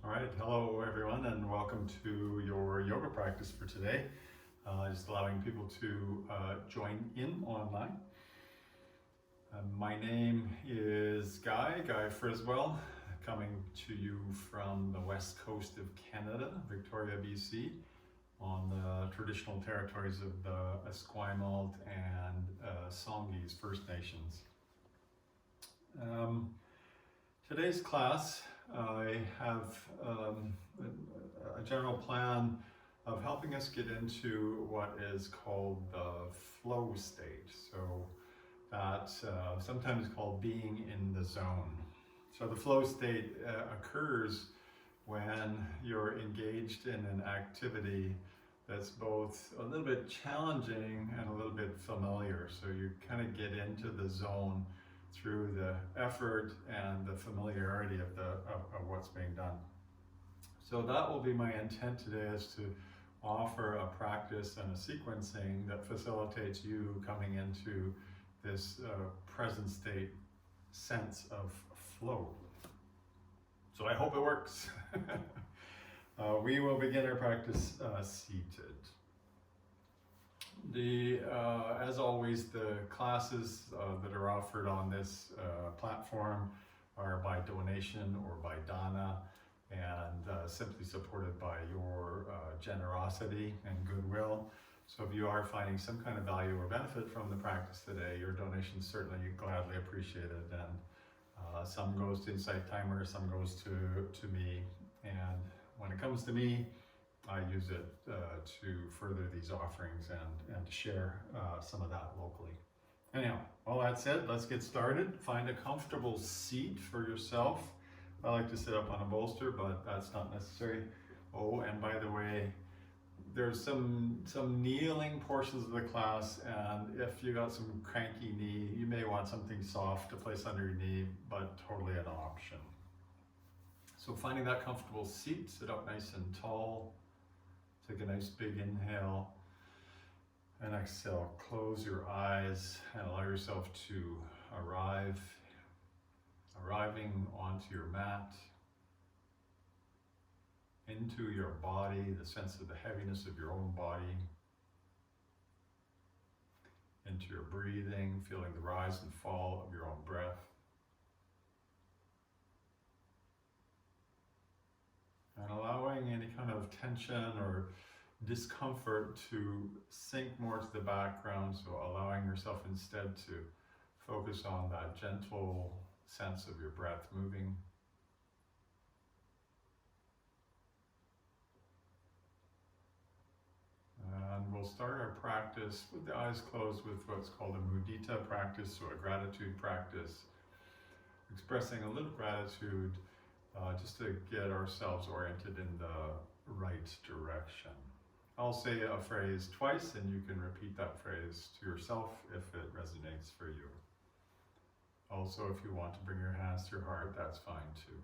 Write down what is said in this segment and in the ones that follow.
All right, hello everyone, and welcome to your yoga practice for today. Just allowing people to join in online. My name is Guy Friswell, coming to you from the west coast of Canada, Victoria, BC, on the traditional territories of the Esquimalt and Songhees First Nations. Today's class, I have a general plan of helping us get into what is called the flow state. So that's sometimes called being in the zone. So the flow state occurs when you're engaged in an activity that's both a little bit challenging and a little bit familiar. So you kind of get into the zone through the effort and the familiarity of what's being done. So that will be my intent today, is to offer a practice and a sequencing that facilitates you coming into this present state sense of flow. So I hope it works. We will begin our practice seated. As always, the classes that are offered on this platform are by donation or by dana, and simply supported by your generosity and goodwill. So if you are finding some kind of value or benefit from the practice today, your donation is certainly gladly appreciated. And some goes to Insight Timer, some goes to me. And when it comes to me, I use it to further these offerings and to share some of that locally. Anyhow, all that said, let's get started. Find a comfortable seat for yourself. I like to sit up on a bolster, but that's not necessary. Oh, and by the way, there's some kneeling portions of the class, and if you got some cranky knee, you may want something soft to place under your knee, but totally an option. So finding that comfortable seat, sit up nice and tall. Take a nice big inhale and exhale. Close your eyes and allow yourself to arriving onto your mat, into your body, the sense of the heaviness of your own body, into your breathing, feeling the rise and fall of your own breath. And allowing any kind of tension or discomfort to sink more to the background, so allowing yourself instead to focus on that gentle sense of your breath moving. And we'll start our practice with the eyes closed with what's called a mudita practice, so a gratitude practice, expressing a little gratitude just to get ourselves oriented in the right direction. I'll say a phrase twice, and you can repeat that phrase to yourself if it resonates for you. Also, if you want to bring your hands to your heart, that's fine too.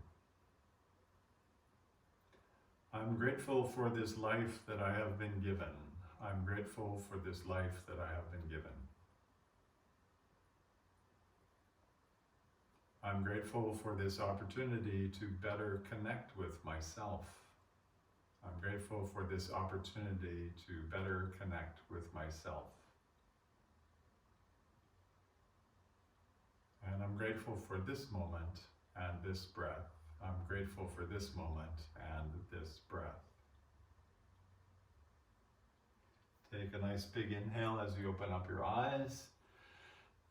I'm grateful for this life that I have been given. I'm grateful for this life that I have been given. I'm grateful for this opportunity to better connect with myself. I'm grateful for this opportunity to better connect with myself. And I'm grateful for this moment and this breath. I'm grateful for this moment and this breath. Take a nice big inhale as you open up your eyes.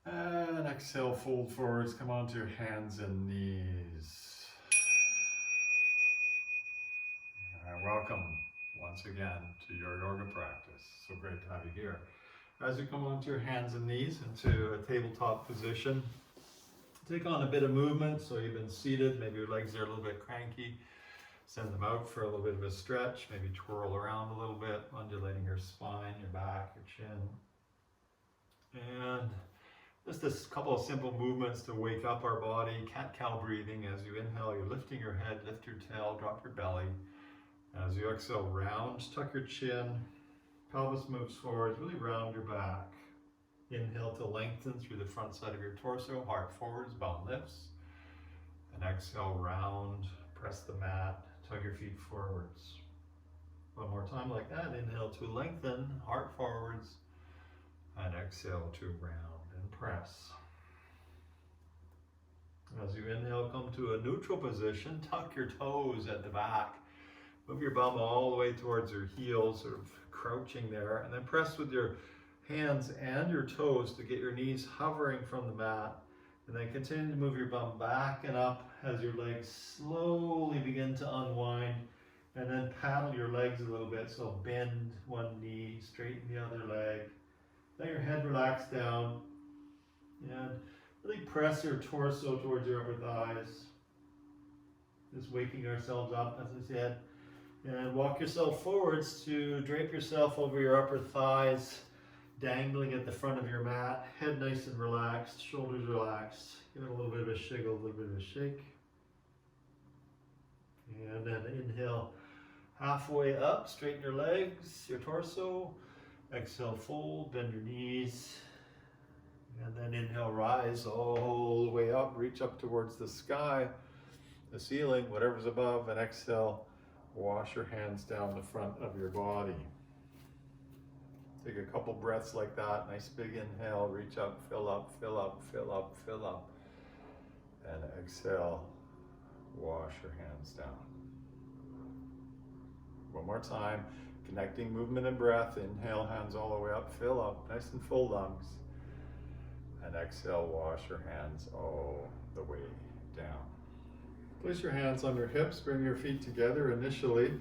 And exhale, fold forwards, come onto your hands and knees. And welcome once again to your yoga practice. So great to have you here. As you come onto your hands and knees into a tabletop position, take on a bit of movement. So you've been seated, maybe your legs are a little bit cranky. Send them out for a little bit of a stretch, maybe twirl around a little bit, undulating your spine, your back, your chin. And just a couple of simple movements to wake up our body. Cat-cow breathing. As you inhale, you're lifting your head, lift your tail, drop your belly. As you exhale, round, tuck your chin, pelvis moves forward, really round your back. Inhale to lengthen through the front side of your torso, heart forwards, bum lifts. And exhale, round, press the mat, Tug your feet forwards. One more time like that. Inhale to lengthen, heart forwards. And exhale to round and press. As you inhale, come to a neutral position. Tuck your toes at the back. Move your bum all the way towards your heels, sort of crouching there. And then press with your hands and your toes to get your knees hovering from the mat. And then continue to move your bum back and up as your legs slowly begin to unwind. And then paddle your legs a little bit. So bend one knee, straighten the other leg. Let your head relax down. And really press your torso towards your upper thighs. Just waking ourselves up, as I said. And walk yourself forwards to drape yourself over your upper thighs, dangling at the front of your mat. Head nice and relaxed, shoulders relaxed. Give it a little bit of a shiggle, a little bit of a shake. And then inhale halfway up, straighten your legs, your torso. Exhale, fold, bend your knees. And then inhale, rise all the way up, reach up towards the sky, the ceiling, whatever's above, and exhale, wash your hands down the front of your body. Take a couple breaths like that. Nice big inhale, reach up, fill up, fill up, fill up, fill up. And exhale, wash your hands down. One more time, connecting movement and breath. Inhale, hands all the way up, fill up, nice and full lungs. And exhale, wash your hands all the way down. Place your hands on your hips, bring your feet together initially,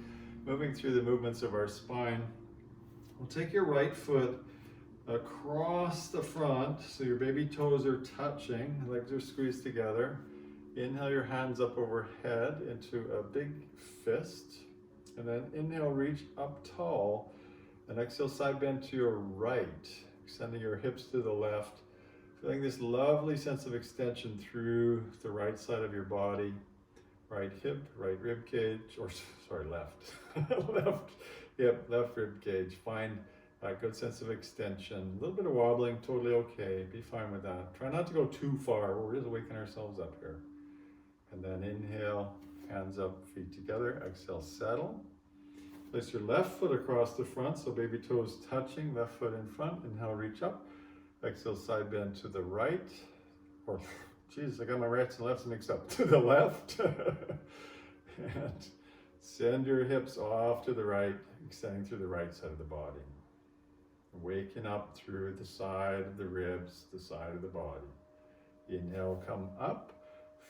moving through the movements of our spine. We'll take your right foot across the front, so your baby toes are touching, legs are squeezed together. Inhale your hands up overhead into a big fist, and then inhale, reach up tall, and exhale, side bend to your right, extending your hips to the left, feeling this lovely sense of extension through the right side of your body. Right hip, right rib cage, or sorry, left. Left hip, left rib cage. Find a good sense of extension. A little bit of wobbling, totally okay. Be fine with that. Try not to go too far. We're just waking ourselves up here. And then inhale, hands up, feet together. Exhale, settle. Place your left foot across the front, so baby toes touching, left foot in front. Inhale, reach up. Exhale, side bend to the right, or Jesus, I got my rights and lefts mixed up. To the left. And send your hips off to the right, extending through the right side of the body. Waking up through the side of the ribs, the side of the body. Inhale, come up.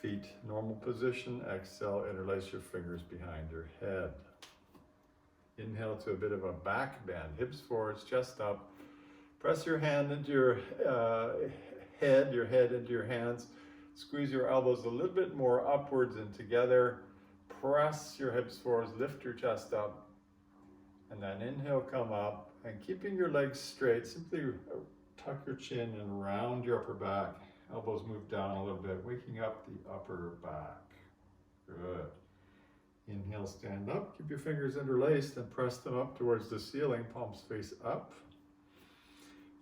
Feet normal position. Exhale, interlace your fingers behind your head. Inhale to a bit of a back bend. Hips forwards, chest up. Press your hand into your head into your hands. Squeeze your elbows a little bit more upwards and together. Press your hips forwards, lift your chest up. And then inhale, come up. And keeping your legs straight, simply tuck your chin and round your upper back. Elbows move down a little bit, waking up the upper back. Good. Inhale, stand up. Keep your fingers interlaced and press them up towards the ceiling, palms face up.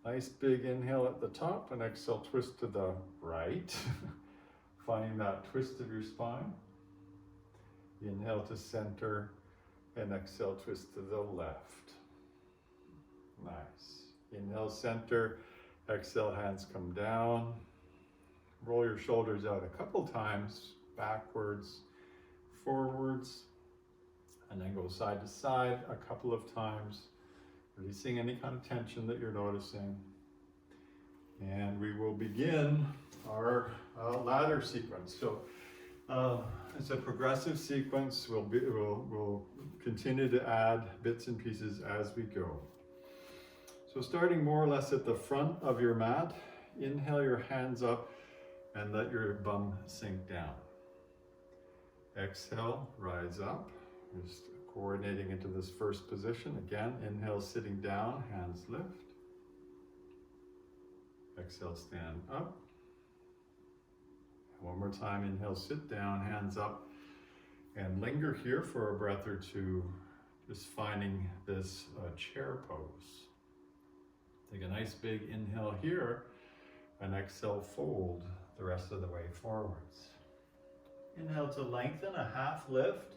Nice big inhale at the top, and exhale, twist to the right. Finding that twist of your spine. Inhale to center, and exhale, twist to the left. Nice. Inhale, center. Exhale, hands come down. Roll your shoulders out a couple times, backwards, forwards, and then go side to side a couple of times, releasing any kind of tension that you're noticing. And we will begin our ladder sequence. So it's a progressive sequence. We'll continue to add bits and pieces as we go. So starting more or less at the front of your mat, inhale your hands up and let your bum sink down. Exhale, rise up. Just coordinating into this first position. Again, inhale, sitting down, hands lift. Exhale, stand up. One more time, inhale, sit down, hands up, and linger here for a breath or two, just finding this chair pose. Take a nice big inhale here, and exhale, fold the rest of the way forwards. Inhale to lengthen, a half lift.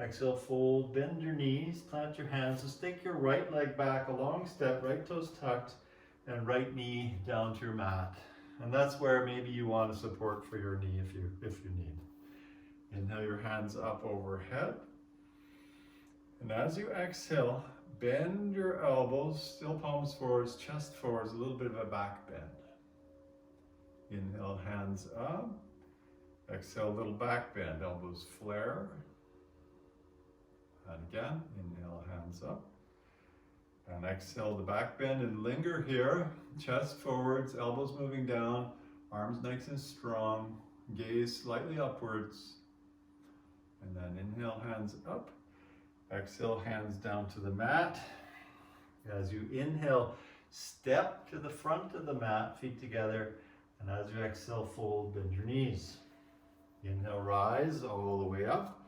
Exhale, fold, bend your knees, plant your hands, so stick your right leg back, a long step, right toes tucked, and right knee down to your mat. And that's where maybe you want to support for your knee if you need. Inhale your hands up overhead. And as you exhale, bend your elbows, still palms forwards, chest forwards, a little bit of a back bend. Inhale, hands up. Exhale, little back bend, elbows flare. And again, inhale, hands up. And exhale the back bend and linger here. Chest forwards, elbows moving down, arms nice and strong, gaze slightly upwards. And then inhale, hands up. Exhale, hands down to the mat. As you inhale, step to the front of the mat, feet together. And as you exhale, fold, bend your knees. Inhale, rise all the way up.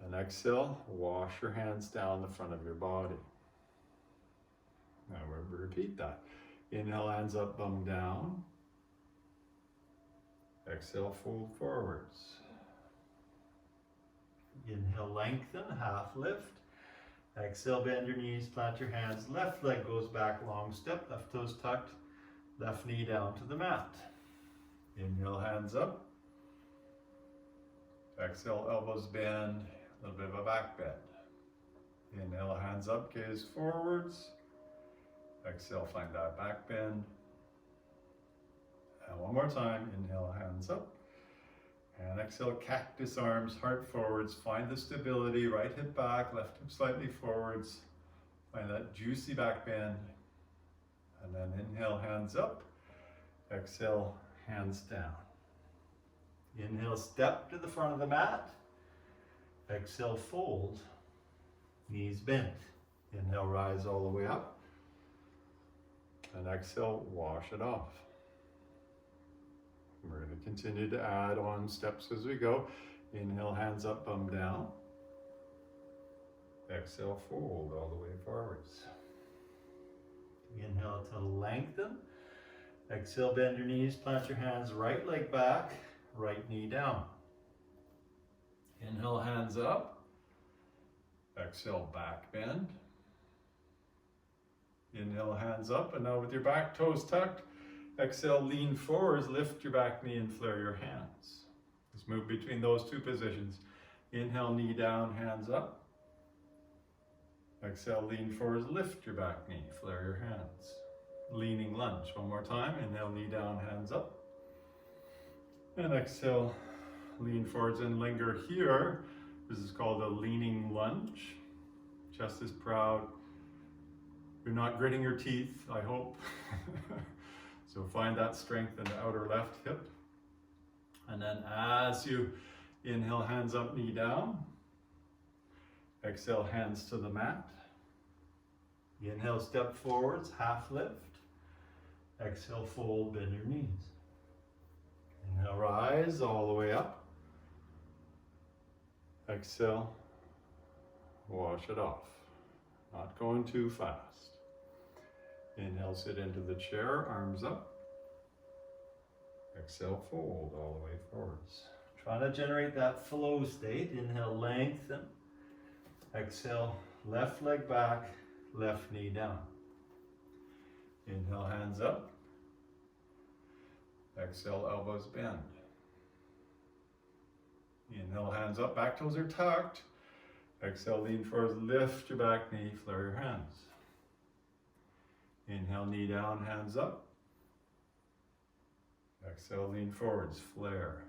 And exhale, wash your hands down the front of your body. Now we'll repeat that. Inhale, hands up, bum down. Exhale, fold forwards. Inhale, lengthen, half lift. Exhale, bend your knees, plant your hands. Left leg goes back, long step, left toes tucked, left knee down to the mat. Inhale, hands up. Exhale, elbows bend, a little bit of a back bend. Inhale, hands up, gaze forwards. Exhale, find that back bend. And one more time, inhale, hands up. And exhale, cactus arms, heart forwards. Find the stability, right hip back, left hip slightly forwards. Find that juicy back bend. And then inhale, hands up. Exhale, hands down. Inhale, step to the front of the mat. Exhale, fold. Knees bent. Inhale, rise all the way up. And exhale, wash it off. We're going to continue to add on steps as we go. Inhale, hands up, bum down. Exhale, fold all the way forwards. Inhale to lengthen. Exhale, bend your knees, plant your hands, right leg back, right knee down. Inhale, hands up. Exhale, back bend. Inhale, hands up, and now with your back toes tucked, exhale, lean forwards, lift your back knee and flare your hands. Let's move between those two positions. Inhale, knee down, hands up. Exhale, lean forwards, lift your back knee, flare your hands. Leaning lunge, one more time. Inhale, knee down, hands up. And exhale, lean forwards and linger here. This is called a leaning lunge. Chest is proud. You're not gritting your teeth, I hope. So find that strength in the outer left hip. And then as you inhale, hands up, knee down. Exhale, hands to the mat. Inhale, step forwards, half lift. Exhale, fold, bend your knees. Inhale, rise all the way up. Exhale, wash it off. Not going too fast. Inhale, sit into the chair, arms up. Exhale, fold all the way forwards. Trying to generate that flow state. Inhale, lengthen. Exhale, left leg back, left knee down. Inhale, hands up. Exhale, elbows bend. Inhale, hands up, back toes are tucked. Exhale, lean forwards, lift your back knee, flare your hands. Inhale, knee down, hands up. Exhale, lean forwards, flare.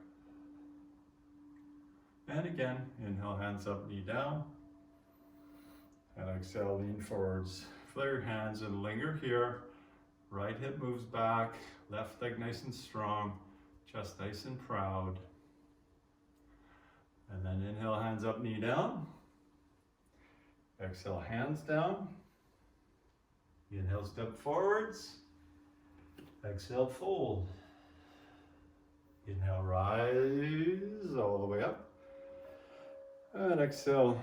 And again, inhale, hands up, knee down. And exhale, lean forwards, flare your hands and linger here. Right hip moves back, left leg nice and strong, chest nice and proud. And then inhale, hands up, knee down. Exhale, hands down. Inhale, step forwards. Exhale, fold. Inhale, rise all the way up. And exhale,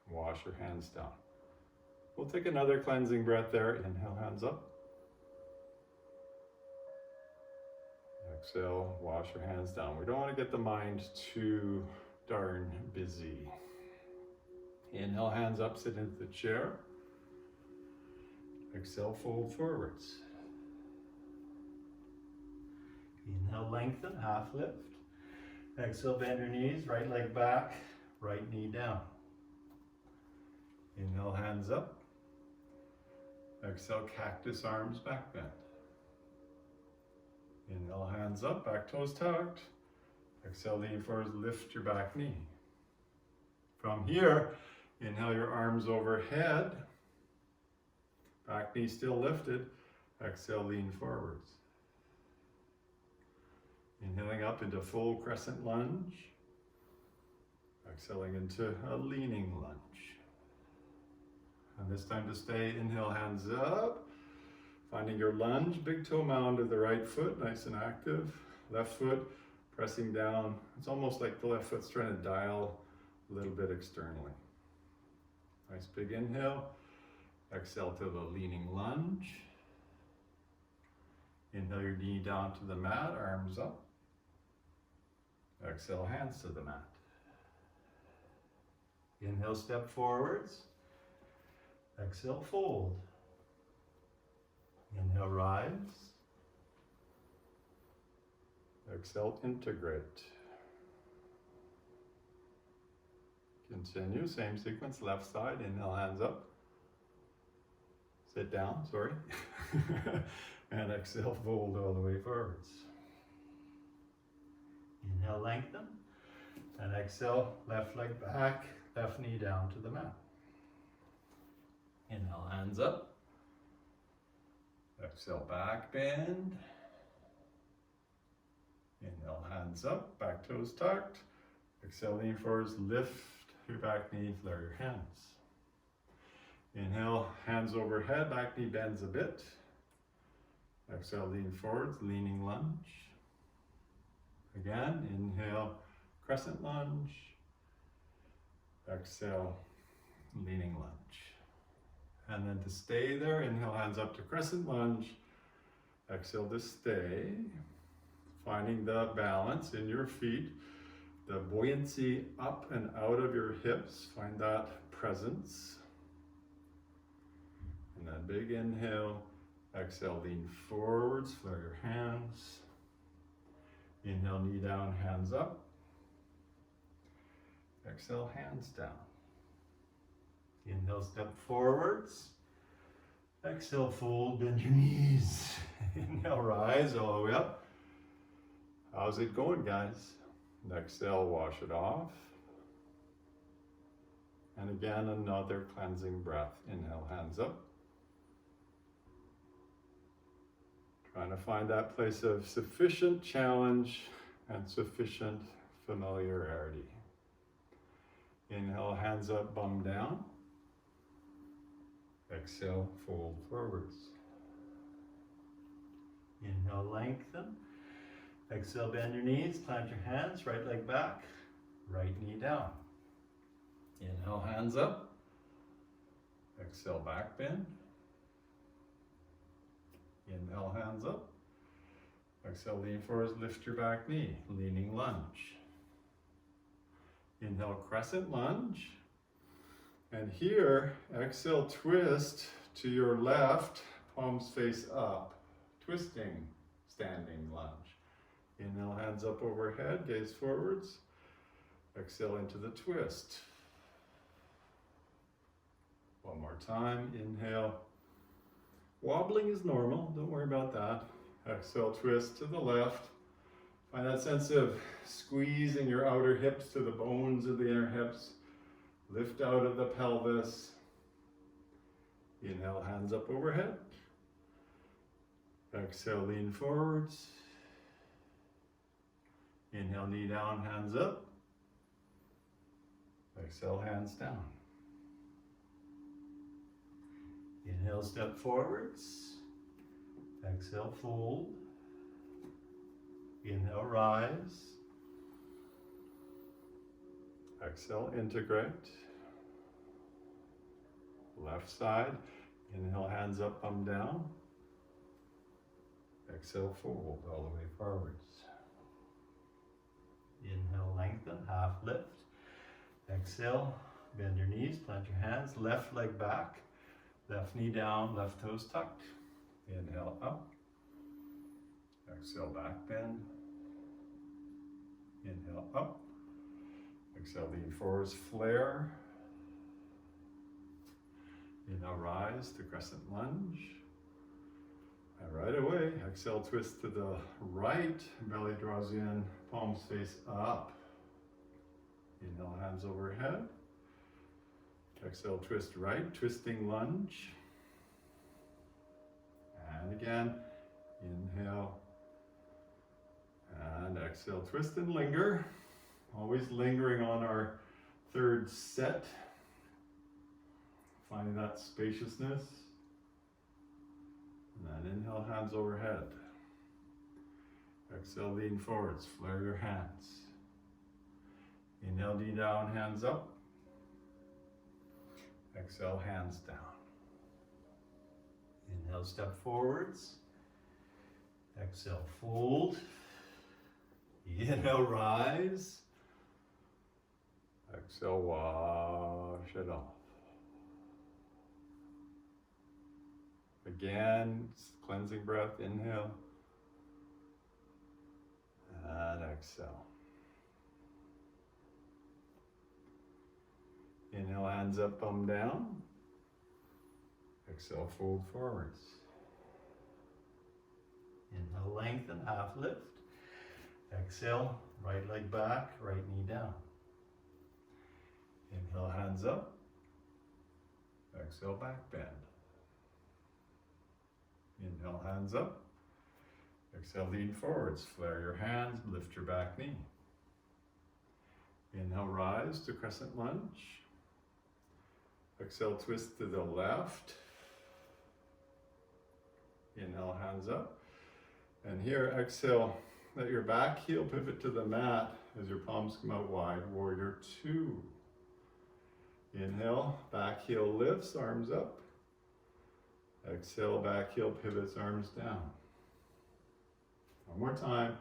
wash your hands down. We'll take another cleansing breath there. Inhale, hands up. Exhale, wash your hands down. We don't want to get the mind too darn busy. Inhale, hands up, sit into the chair. Exhale, fold forwards. Inhale, lengthen, half lift. Exhale, bend your knees, right leg back, right knee down. Inhale, hands up. Exhale, cactus arms, back bend. Inhale, hands up, back toes tucked. Exhale, lean forward, lift your back knee. From here, inhale your arms overhead. Back knee still lifted. Exhale, lean forwards. Inhaling up into full crescent lunge. Exhaling into a leaning lunge. And this time to stay, inhale, hands up. Finding your lunge, big toe mound of the right foot, nice and active. Left foot pressing down. It's almost like the left foot's trying to dial a little bit externally. Nice big inhale. Exhale to the leaning lunge. Inhale your knee down to the mat, arms up. Exhale, hands to the mat. Inhale, step forwards. Exhale, fold. Inhale, rise. Exhale, integrate. Continue, same sequence, left side. Inhale, hands up. Sit down, sorry. And exhale, fold all the way forwards. Inhale, lengthen. And exhale, left leg back, left knee down to the mat. Inhale, hands up. Exhale, back bend. Inhale, hands up, back toes tucked. Exhale, lean forwards, lift your back knee, flare your hands. Inhale, hands overhead, back knee bends a bit. Exhale, lean forwards, leaning lunge. Again, inhale, crescent lunge. Exhale, leaning lunge. And then to stay there, inhale, hands up to crescent lunge. Exhale to stay. Finding the balance in your feet, the buoyancy up and out of your hips. Find that presence. And then big inhale. Exhale, lean forwards, flare your hands. Inhale, knee down, hands up. Exhale, hands down. Inhale, step forwards. Exhale, fold, bend your knees. Inhale, rise all the way up. How's it going, guys? Exhale, wash it off. And again, another cleansing breath. Inhale, hands up. Trying to find that place of sufficient challenge and sufficient familiarity. Inhale, hands up, bum down. Exhale, fold forwards. Inhale, lengthen. Exhale, bend your knees, plant your hands, right leg back, right knee down. Inhale, hands up. Exhale, back bend. Inhale, hands up. Exhale, lean forwards, lift your back knee, leaning lunge. Inhale, crescent lunge. And here, exhale, twist to your left, palms face up, twisting, standing lunge. Inhale, hands up overhead, gaze forwards. Exhale into the twist. One more time, inhale. Wobbling is normal, don't worry about that. Exhale, twist to the left. Find that sense of squeezing your outer hips to the bones of the inner hips. Lift out of the pelvis. Inhale, hands up overhead. Exhale, lean forwards. Inhale, knee down, hands up. Exhale, hands down. Inhale, step forwards. Exhale, fold. Inhale, rise. Exhale, integrate. Left side. Inhale, hands up, thumb down. Exhale, fold all the way forwards. Inhale, lengthen, half lift. Exhale, bend your knees, plant your hands, left leg back, left knee down, left toes tucked. Inhale up. Exhale, back bend. Inhale up. Exhale, lean forwards, flare. Inhale, rise to crescent lunge. And right away, exhale, twist to the right. Belly draws in, palms face up. Inhale, hands overhead. Exhale, twist right, twisting lunge. And again, inhale. And exhale, twist and linger. Always lingering on our third set. Finding that spaciousness. And then inhale, hands overhead. Exhale, lean forwards, flare your hands. Inhale, knee down, hands up. Exhale, hands down. Inhale, step forwards. Exhale, fold. Inhale, rise. Exhale, wash it off. Again, cleansing breath, inhale. And exhale. Inhale, hands up, bum down. Exhale, fold forwards. Inhale, lengthen, half lift. Exhale, right leg back, right knee down. Inhale, hands up. Exhale, back bend. Inhale, hands up. Exhale, lean forwards, flare your hands, lift your back knee. Inhale, rise to crescent lunge. Exhale, twist to the left. Inhale, hands up. And here, exhale, let your back heel pivot to the mat as your palms come out wide, warrior two. Inhale, back heel lifts, arms up. Exhale, back heel pivots, arms down. One more time.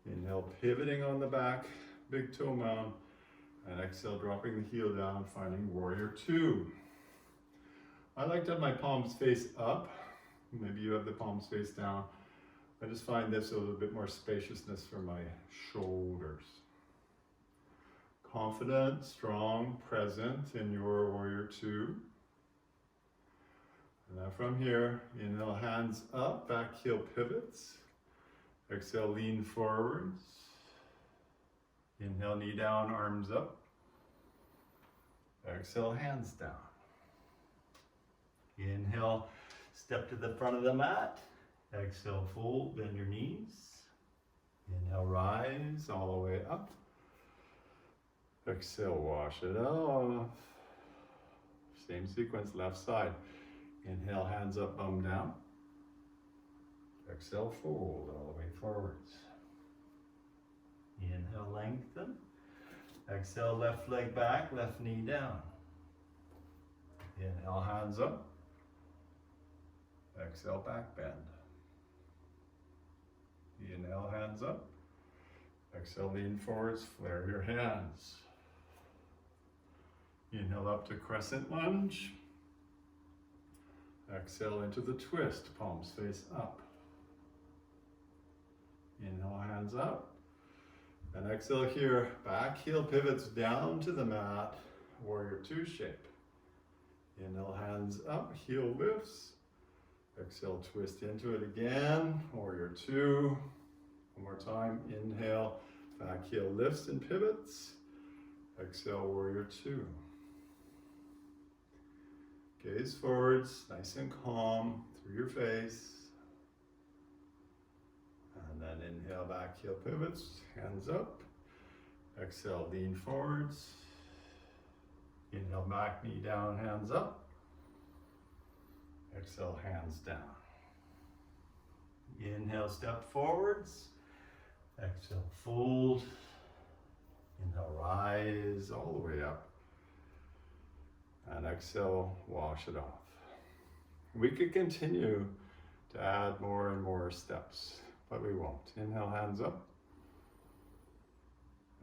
Inhale, pivoting on the back, big toe mound. And exhale, dropping the heel down, finding warrior two. I like to have my palms face up. Maybe you have the palms face down. I just find this a little bit more spaciousness for my shoulders. Confident, strong, present in your warrior two. And now from here, inhale, hands up, back heel pivots. Exhale, lean forwards. Inhale, knee down, arms up. Exhale, hands down. Inhale, step to the front of the mat. Exhale, fold, bend your knees. Inhale, rise all the way up. Exhale, wash it off. Same sequence, left side. Inhale, hands up, bum down. Exhale, fold all the way forwards. Inhale, lengthen. Exhale, left leg back, left knee down. Inhale, hands up. Exhale, back bend. Inhale, hands up. Exhale, lean forwards, flare your hands. Inhale up to crescent lunge. Exhale into the twist, palms face up. Inhale, hands up. And exhale here, back heel pivots down to the mat, warrior two shape. Inhale, hands up, heel lifts. Exhale, twist into it again, warrior two. One more time, inhale, back heel lifts and pivots. Exhale, warrior two. Gaze forwards, nice and calm, through your face. And then inhale, back heel pivots, hands up. Exhale, lean forwards. Inhale, back knee down, hands up. Exhale, hands down. Inhale, step forwards. Exhale, fold. Inhale, rise all the way up. And exhale, wash it off. We could continue to add more and more steps, but we won't. Inhale, hands up.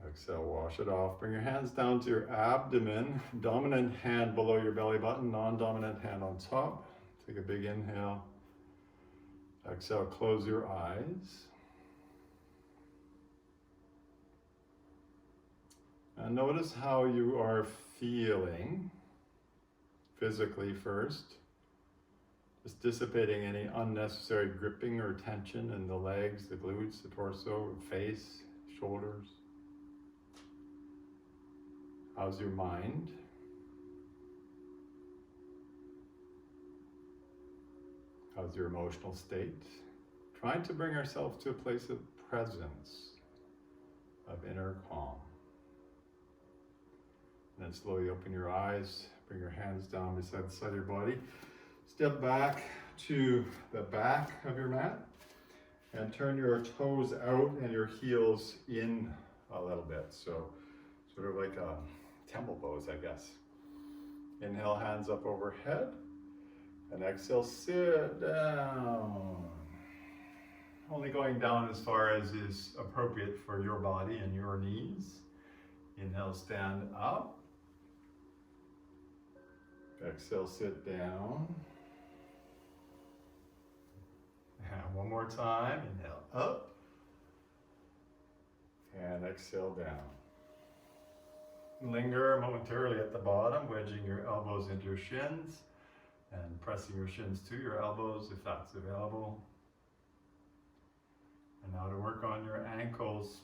Exhale, wash it off. Bring your hands down to your abdomen. Dominant hand below your belly button, non-dominant hand on top. Take a big inhale. Exhale, close your eyes. And notice how you are feeling physically first. Just dissipating any unnecessary gripping or tension in the legs, the glutes, the torso, face, shoulders. How's your mind? How's your emotional state? Trying to bring ourselves to a place of presence, of inner calm. And then slowly open your eyes, bring your hands down beside the side of your body. Step back to the back of your mat and turn your toes out and your heels in a little bit. So sort of like a temple pose, I guess. Inhale, hands up overhead. And exhale, sit down. Only going down as far as is appropriate for your body and your knees. Inhale, stand up. Exhale, sit down. And one more time. Inhale, up. And exhale, down. Linger momentarily at the bottom, wedging your elbows into your shins and pressing your shins to your elbows if that's available. And now to work on your ankles.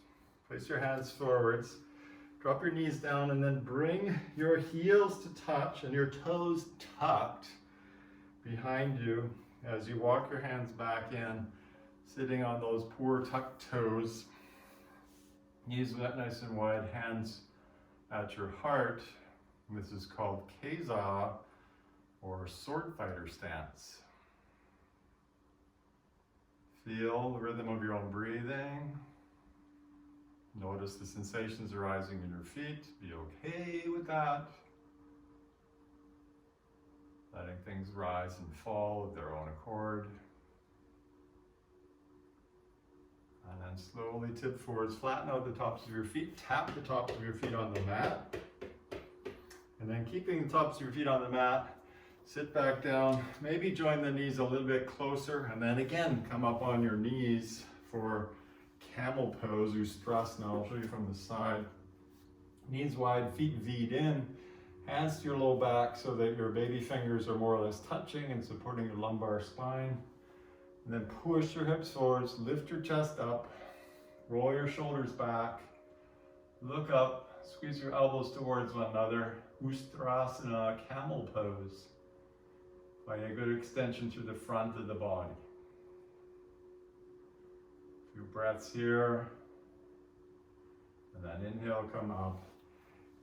Place your hands forwards, drop your knees down, and then bring your heels to touch and your toes tucked behind you as you walk your hands back in, sitting on those poor tucked toes. Knees nice and wide, hands at your heart. This is called Keza, or sword fighter stance. Feel the rhythm of your own breathing. Notice the sensations arising in your feet. Be okay with that. Letting things rise and fall of their own accord. And then slowly tip forwards, flatten out the tops of your feet, tap the tops of your feet on the mat. And then keeping the tops of your feet on the mat, sit back down, maybe join the knees a little bit closer, and then again, come up on your knees for camel pose, Ustrasana. I'll show you from the side. Knees wide, feet V'd in, hands to your low back so that your baby fingers are more or less touching and supporting your lumbar spine. And then push your hips forwards, lift your chest up, roll your shoulders back, look up, squeeze your elbows towards one another. Ustrasana, camel pose. Find a good extension through the front of the body. A few breaths here. And then inhale, come up.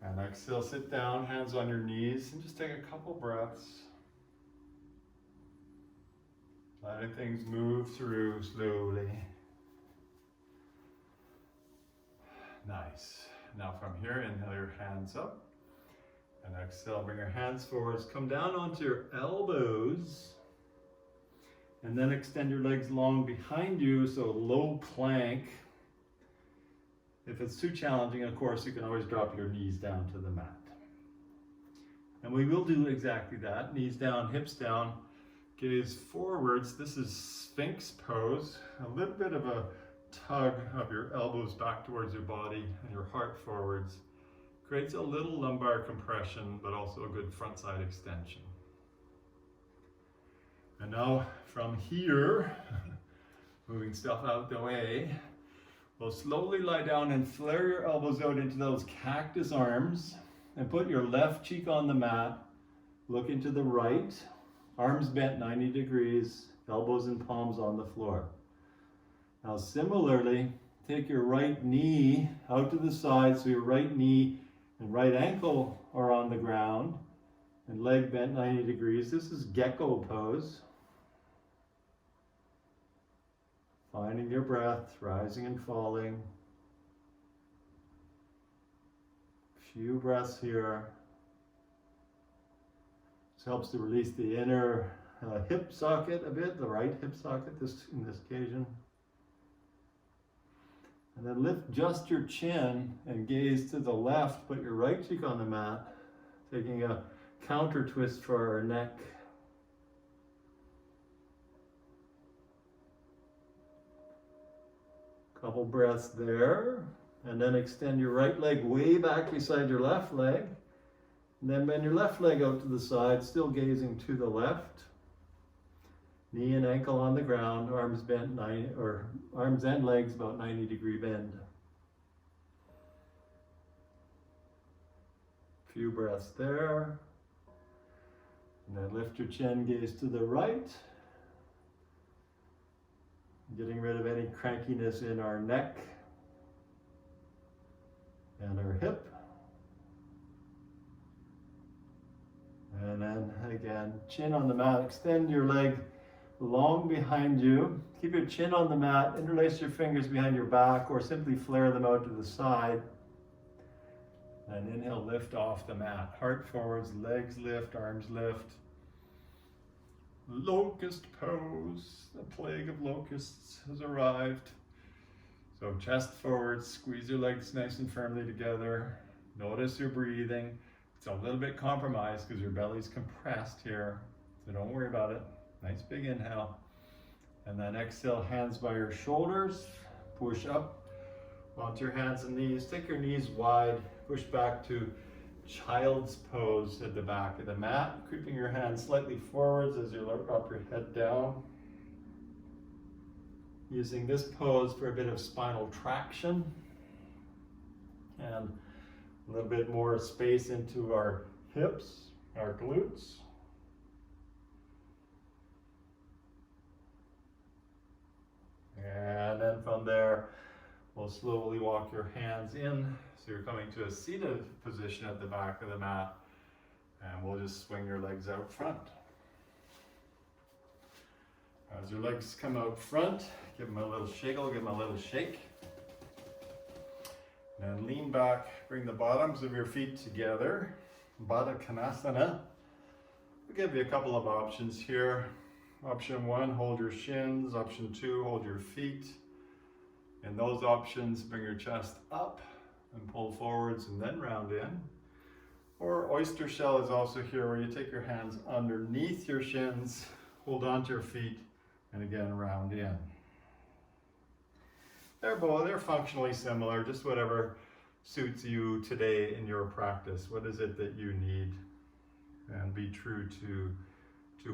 And exhale, sit down, hands on your knees, and just take a couple breaths. Letting things move through slowly. Nice. Now from here, inhale your hands up. And exhale, bring your hands forwards. Come down onto your elbows. And then extend your legs long behind you, so low plank. If it's too challenging, of course, you can always drop your knees down to the mat. And we will do exactly that. Knees down, hips down, gaze forwards. This is Sphinx pose. A little bit of a tug of your elbows back towards your body and your heart forwards. Creates a little lumbar compression, but also a good front side extension. And now from here, moving stuff out the way, we'll slowly lie down and flare your elbows out into those cactus arms and put your left cheek on the mat, look into the right, arms bent 90 degrees, elbows and palms on the floor. Now similarly, take your right knee out to the side, so your right knee and right ankle are on the ground and leg bent 90 degrees. This is gecko pose. Finding your breath, rising and falling. Few breaths here. This helps to release the inner hip socket a bit, the right hip socket in this occasion. And then lift just your chin and gaze to the left, put your right cheek on the mat, taking a counter twist for our neck. Couple breaths there, and then extend your right leg way back beside your left leg. And then bend your left leg out to the side, still gazing to the left. Knee and ankle on the ground, arms bent arms and legs about 90-degree bend. Few breaths there. And then lift your chin, gaze to the right. Getting rid of any crankiness in our neck and our hip. And then again, chin on the mat. Extend your leg long behind you. Keep your chin on the mat. Interlace your fingers behind your back or simply flare them out to the side. And inhale, lift off the mat. Heart forwards, legs lift, arms lift. Locust pose. The plague of locusts has arrived. So chest forward, squeeze your legs nice and firmly together. Notice your breathing. It's a little bit compromised because your belly's compressed here. So don't worry about it. Nice big inhale. And then exhale, hands by your shoulders. Push up onto your hands and knees. Take your knees wide. Push back to child's pose at the back of the mat, creeping your hands slightly forwards as you drop your head down. Using this pose for a bit of spinal traction and a little bit more space into our hips, our glutes. And then from there, we'll slowly walk your hands in. So you're coming to a seated position at the back of the mat, and we'll just swing your legs out front. As your legs come out front, give them a little shiggle, give them a little shake. And then lean back, bring the bottoms of your feet together, Baddha Konasana. We'll give you a couple of options here. Option 1, hold your shins. Option 2, hold your feet. In those options, bring your chest up and pull forwards and then round in. Or oyster shell is also here, where you take your hands underneath your shins, hold onto your feet, and again round in. They're functionally similar, just whatever suits you today in your practice. What is it that you need? And be true to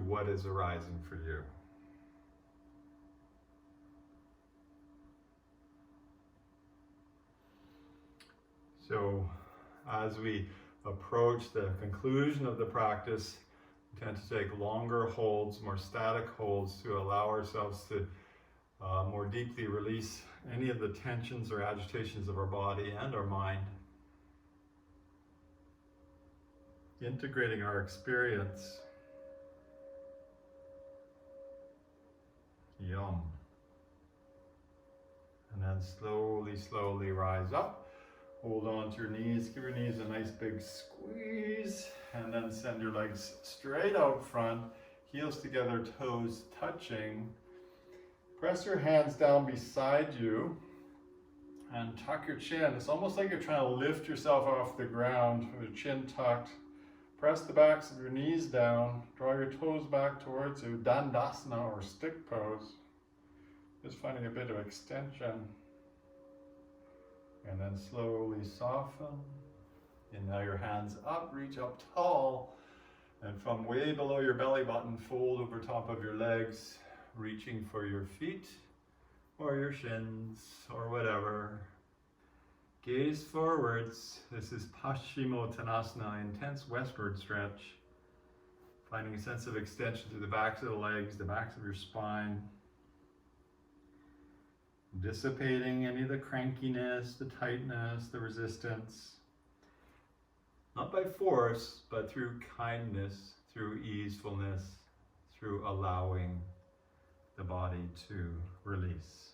what is arising for you. So as we approach the conclusion of the practice, we tend to take longer holds, more static holds, to allow ourselves to more deeply release any of the tensions or agitations of our body and our mind. Integrating our experience. Yum. And then slowly rise up. Hold on to your knees, give your knees a nice big squeeze, and then send your legs straight out front, heels together, toes touching. Press your hands down beside you and tuck your chin. It's almost like you're trying to lift yourself off the ground with your chin tucked. Press the backs of your knees down, draw your toes back towards you, Dandasana or stick pose. Just finding a bit of extension. And then slowly soften. Inhale your hands up, reach up tall. And from way below your belly button, fold over top of your legs, reaching for your feet or your shins or whatever. Gaze forwards. This is Paschimottanasana, intense westward stretch. Finding a sense of extension through the backs of the legs, the backs of your spine. Dissipating any of the crankiness, the tightness, the resistance. Not by force, but through kindness, through easefulness, through allowing the body to release.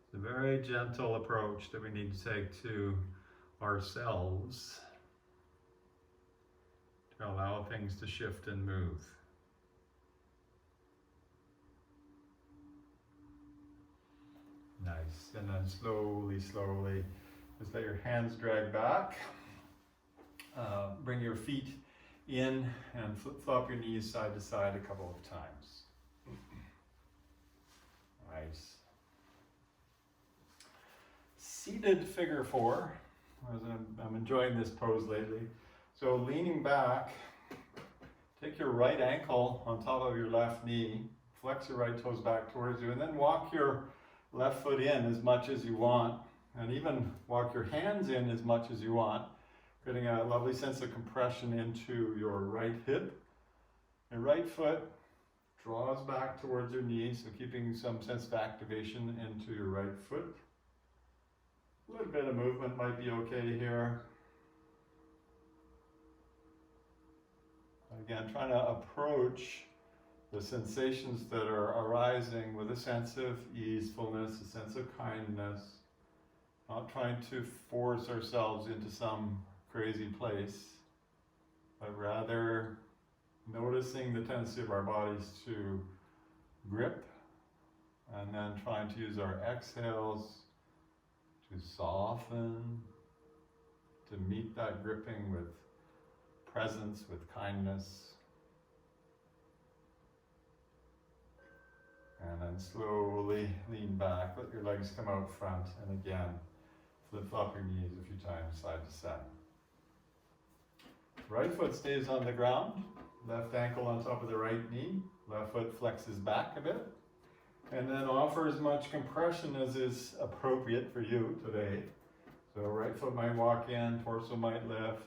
It's a very gentle approach that we need to take to ourselves to allow things to shift and move. Nice. And then slowly, slowly, just let your hands drag back. Bring your feet in and flip-flop your knees side to side a couple of times. Nice. Seated figure four. I'm enjoying this pose lately. So leaning back, take your right ankle on top of your left knee, flex your right toes back towards you, and then walk your left foot in as much as you want, and even walk your hands in as much as you want, getting a lovely sense of compression into your right hip. Your right foot draws back towards your knees, so keeping some sense of activation into your right foot. A little bit of movement might be okay here. Again, trying to approach the sensations that are arising with a sense of easefulness, a sense of kindness, not trying to force ourselves into some crazy place, but rather noticing the tendency of our bodies to grip, and then trying to use our exhales to soften, to meet that gripping with presence, with kindness. And then slowly lean back, let your legs come out front, and again, flip-flop your knees a few times side to side. Right foot stays on the ground, left ankle on top of the right knee, left foot flexes back a bit, and then offer as much compression as is appropriate for you today. So right foot might walk in, torso might lift.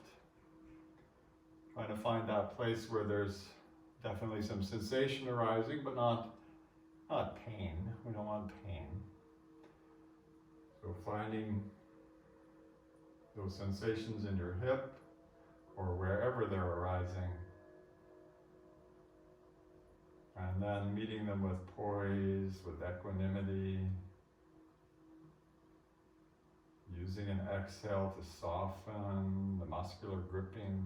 Trying to find that place where there's definitely some sensation arising, but not pain. We don't want pain. So finding those sensations in your hip or wherever they're arising, and then meeting them with poise, with equanimity, using an exhale to soften the muscular gripping.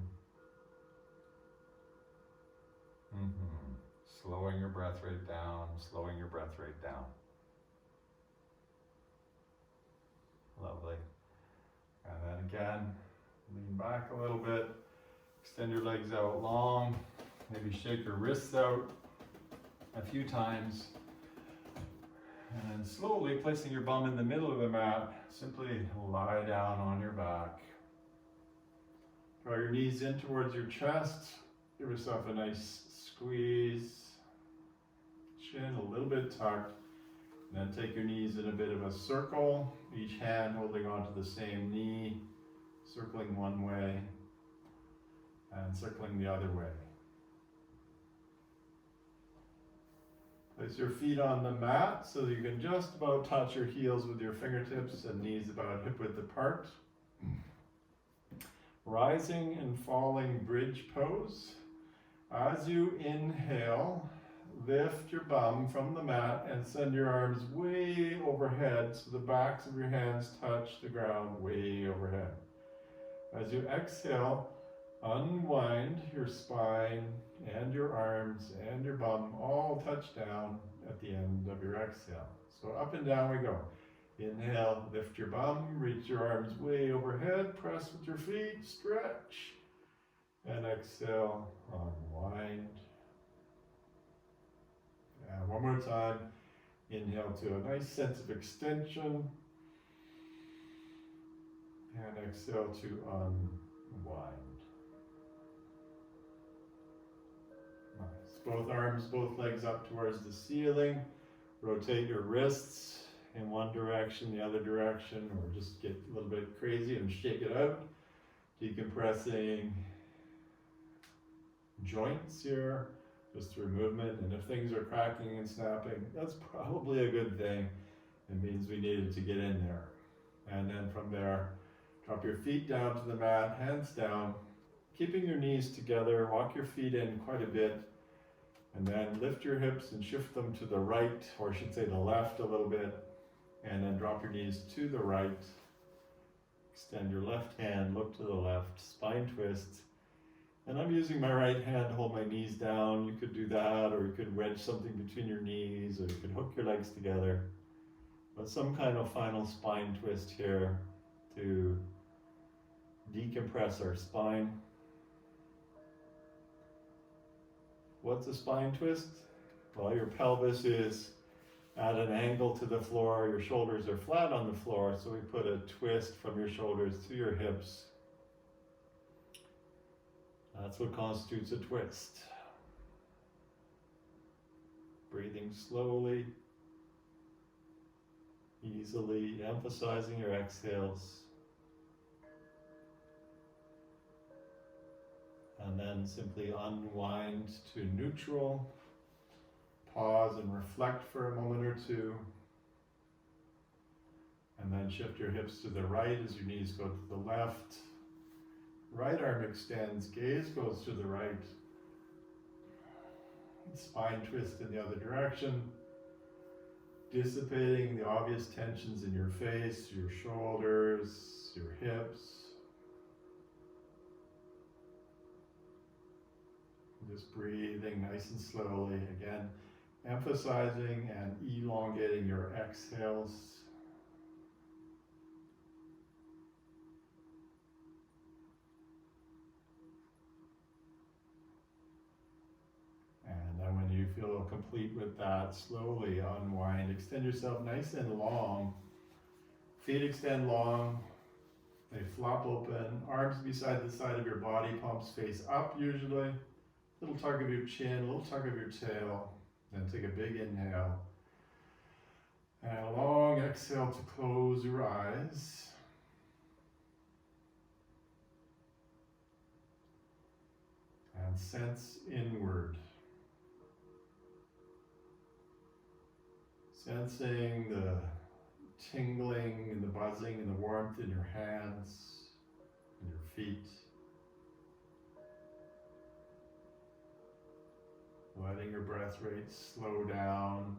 Slowing your breath rate down, slowing your breath rate down. Lovely. And then again, lean back a little bit, extend your legs out long, maybe shake your wrists out a few times, and then slowly placing your bum in the middle of the mat, simply lie down on your back. Draw your knees in towards your chest, give yourself a nice squeeze, chin a little bit tucked, and then take your knees in a bit of a circle, each hand holding onto the same knee, circling one way and circling the other way. Place your feet on the mat so that you can just about touch your heels with your fingertips and knees about hip width apart. Rising and falling bridge pose. As you inhale, lift your bum from the mat and send your arms way overhead so the backs of your hands touch the ground way overhead. As you exhale, unwind your spine and your arms and your bum all touch down at the end of your exhale. So up and down we go. Inhale, lift your bum, reach your arms way overhead, press with your feet, stretch. And exhale, unwind. And one more time, inhale to a nice sense of extension. And exhale to unwind. Nice. Both arms, both legs up towards the ceiling. Rotate your wrists in one direction, the other direction, or just get a little bit crazy and shake it out. Decompressing joints here, just through movement. And if things are cracking and snapping, that's probably a good thing. It means we needed to get in there. And then from there, drop your feet down to the mat, hands down, keeping your knees together, walk your feet in quite a bit, and then lift your hips and shift them to the right, or I should say the left a little bit, and then drop your knees to the right. Extend your left hand, look to the left, spine twist. And I'm using my right hand to hold my knees down. You could do that, or you could wedge something between your knees, or you could hook your legs together. but some kind of final spine twist here to decompress our spine. What's a spine twist? Well, your pelvis is at an angle to the floor, your shoulders are flat on the floor, so we put a twist from your shoulders to your hips. That's what constitutes a twist. Breathing slowly, easily, emphasizing your exhales. And then simply unwind to neutral. Pause and reflect for a moment or two. And then shift your hips to the right as your knees go to the left. Right arm extends, gaze goes to the right. Spine twist in the other direction. Dissipating the obvious tensions in your face, your shoulders, your hips. Just breathing nice and slowly. Again, emphasizing and elongating your exhales. And then when you feel complete with that, slowly unwind. Extend yourself nice and long. Feet extend long. They flop open. Arms beside the side of your body, palms face up usually. Little tug of your chin, little tug of your tail. Then take a big inhale. And a long exhale to close your eyes. And sense inward. Sensing the tingling and the buzzing and the warmth in your hands and your feet. Letting your breath rate slow down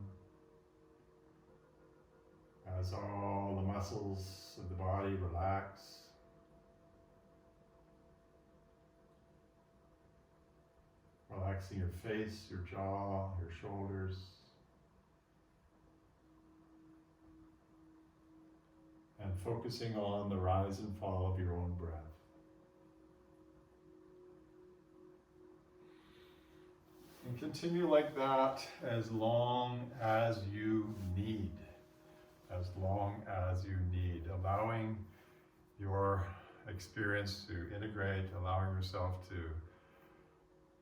as all the muscles of the body relax. Relaxing your face, your jaw, your shoulders. And focusing on the rise and fall of your own breath. And continue like that as long as you need. As long as you need. Allowing your experience to integrate, allowing yourself to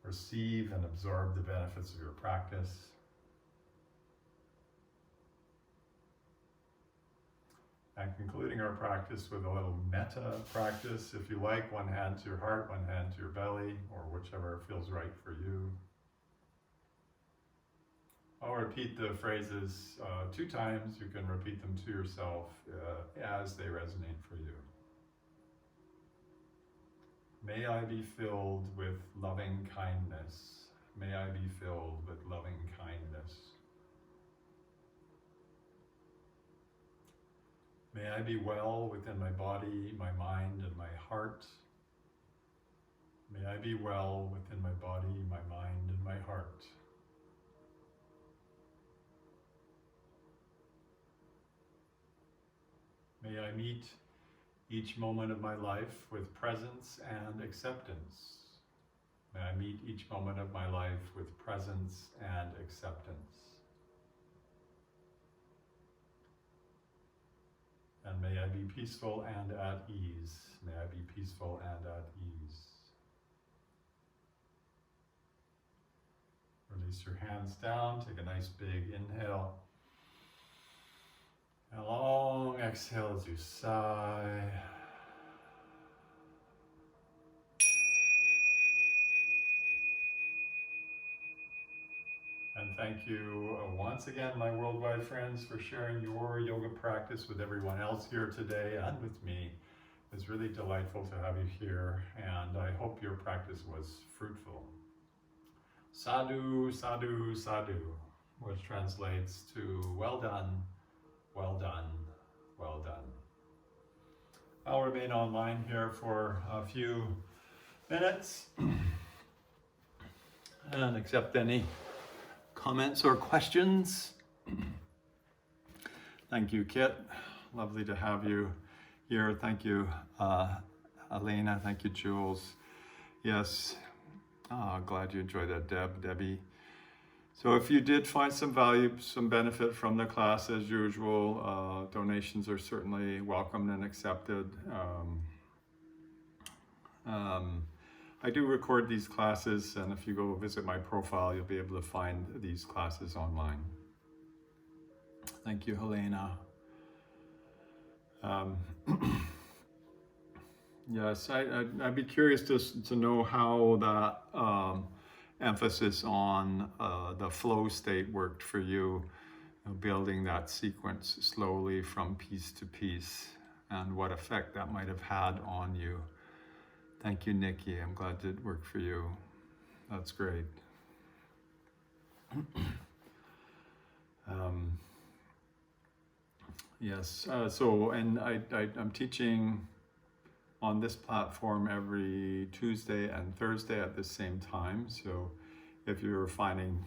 receive and absorb the benefits of your practice. And concluding our practice with a little metta practice, if you like, one hand to your heart, one hand to your belly, or whichever feels right for you. I'll repeat the phrases 2 times. You can repeat them to yourself as they resonate for you. May I be filled with loving kindness. May I be filled with loving kindness. May I be well within my body, my mind, and my heart. May I be well within my body, my mind, and my heart. May I meet each moment of my life with presence and acceptance. May I meet each moment of my life with presence and acceptance. And may I be peaceful and at ease. May I be peaceful and at ease. Release your hands down. Take a nice big inhale. And a long exhale as you sigh. And thank you once again, my worldwide friends, for sharing your yoga practice with everyone else here today and with me. It's really delightful to have you here, and I hope your practice was fruitful. Sadhu, sadhu, sadhu, which translates to well done, well done, well done. I'll remain online here for a few minutes and accept any comments or questions. Thank you, Kit. Lovely to have you here. Thank you, Elena. Thank you, Jules. Yes, glad you enjoyed that, Debbie. So if you did find some value, some benefit from the class, as usual, donations are certainly welcomed and accepted. I do record these classes, and if you go visit my profile, you'll be able to find these classes online. Thank you, Helena. Yes, I'd be curious to know how that emphasis on the flow state worked for you, building that sequence slowly from piece to piece, and what effect that might have had on you. Thank you, Nikki. I'm glad it worked for you. That's great. Yes, and I'm teaching on this platform every Tuesday and Thursday at the same time. So if you're finding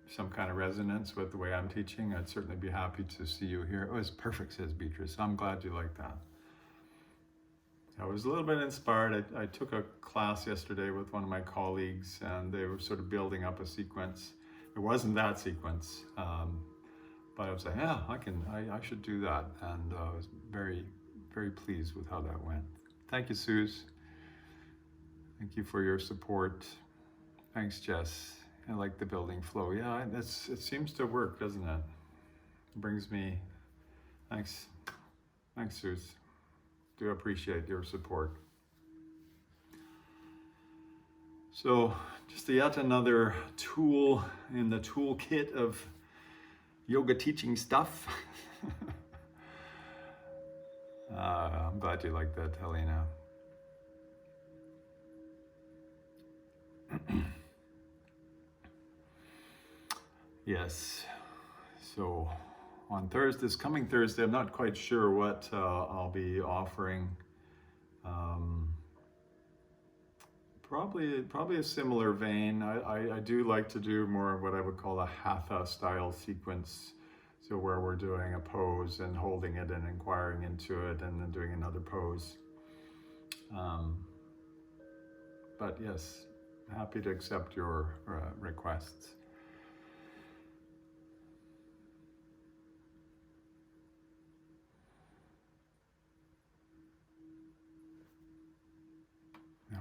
some kind of resonance with the way I'm teaching, I'd certainly be happy to see you here. Oh, it's perfect, says Beatrice. I'm glad you like that. I was a little bit inspired. I took a class yesterday with one of my colleagues, and they were sort of building up a sequence. It wasn't that sequence, but I was like, yeah, I should do that. And I was very, very pleased with how that went. Thank you, Suze. Thank you for your support. Thanks, Jess. I like the building flow. Yeah, it seems to work, doesn't it? It brings me, thanks, Suze. Do appreciate your support. So just yet another tool in the toolkit of yoga teaching stuff. I'm glad you like that, Helena. Yes, so on this coming Thursday, I'm not quite sure what I'll be offering. Probably a similar vein. I do like to do more of what I would call a hatha style sequence. So where we're doing a pose and holding it and inquiring into it and then doing another pose. But yes, happy to accept your requests.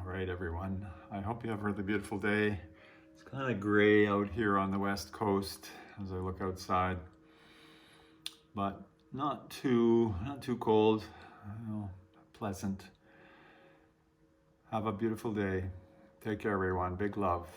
All right, everyone. I hope you have a really beautiful day. It's kind of gray out here on the West Coast as I look outside, but not too cold. Pleasant. Have a beautiful day. Take care, everyone. Big love.